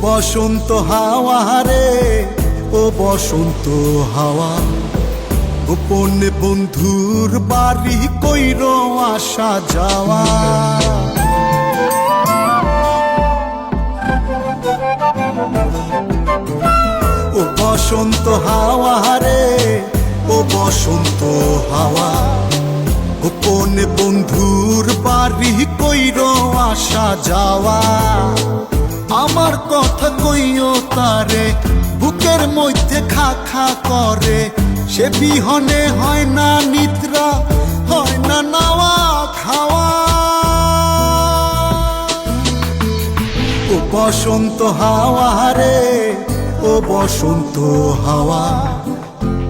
বসন্ত হাওয়া রে, ও বসন্ত হাওয়া, গোপনে বন্ধুর বাড়ি কইর আসা যাওয়া। ও বসন্ত হাওয়া রে, ও বসন্ত হাওয়া, গোপনে বন্ধুর বাড়ি কইর আসা যাওয়া। আমার কথা কইও তারে, বুকের মধ্যে খা খা করে, সে বিহনে হয় না নিদ্রা, হয় না নাওয়া খাওয়া। ও বসন্ত হাওয়া রে, ও বসন্ত হাওয়া,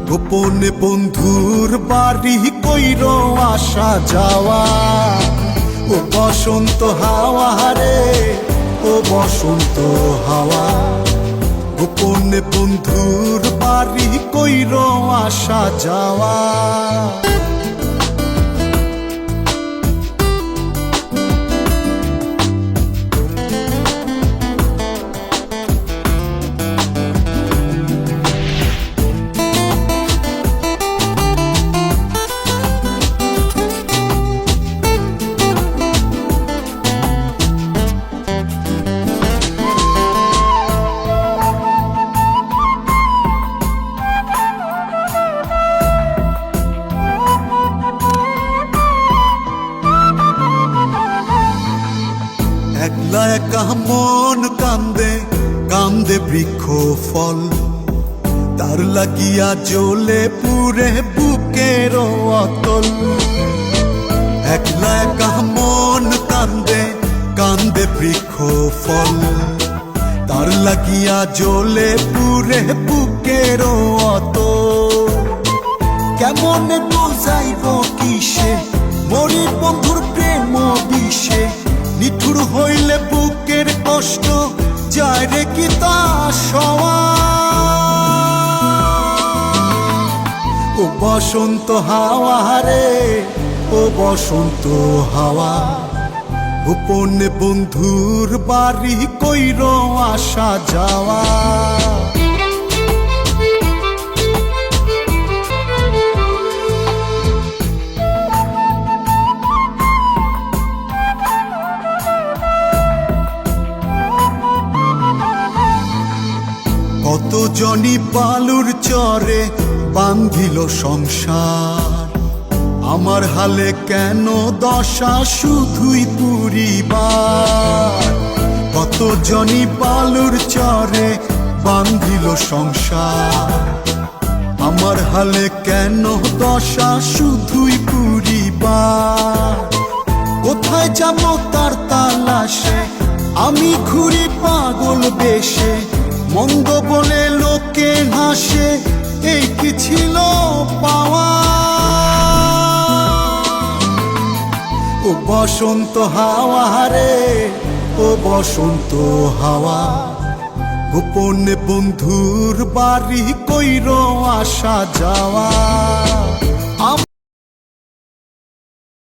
গোপনে বন্ধুর বাড়ি কইর আসা যাওয়া। ও বসন্ত হাওয়া রে, ও বসন্ত হাওয়া, গোপনে বন্ধুর বাড়ি কইর আসা যাওয়া। একলা একা মন কান্দে, কান্দে বৃক্ষ ফল, তার লাগিয়া জ্বলে পুরে বুকের অতল। একলা একা মন কান্দে, কান্দে বৃক্ষ ফল, তার লাগিয়া জ্বলে পুরে বুকের অতল। কেমন বুঝাইব কিসে মরি বন্ধুর প্রেম বিষে, নিঠুর হইলে বুকের কষ্ট যায় রে কি তা সওয়া। ও বসন্ত হাওয়া রে, ও বসন্ত হাওয়া, গোপনে বন্ধুর বাড়ি কইর আসা যাওয়া। কত জনি বালুর চরে বান্ধিল সংসার, আমার হালে কেন দশা শুধুই পুরিবার। কত জনি বালুর চরে বান্ধিল সংসার, আমার হালে কেন দশা শুধুই পুরিবার। কোথায় যাব তার তালাশে, আমি ঘুরি পাগল বেশে, মন্দ বলে লোকে হাসে, এই কি ছিল পাওয়া। ও বসন্ত হাওয়া রে, ও বসন্ত হাওয়া, গোপনে বন্ধুর বাড়ি কইর আসা যাওয়া।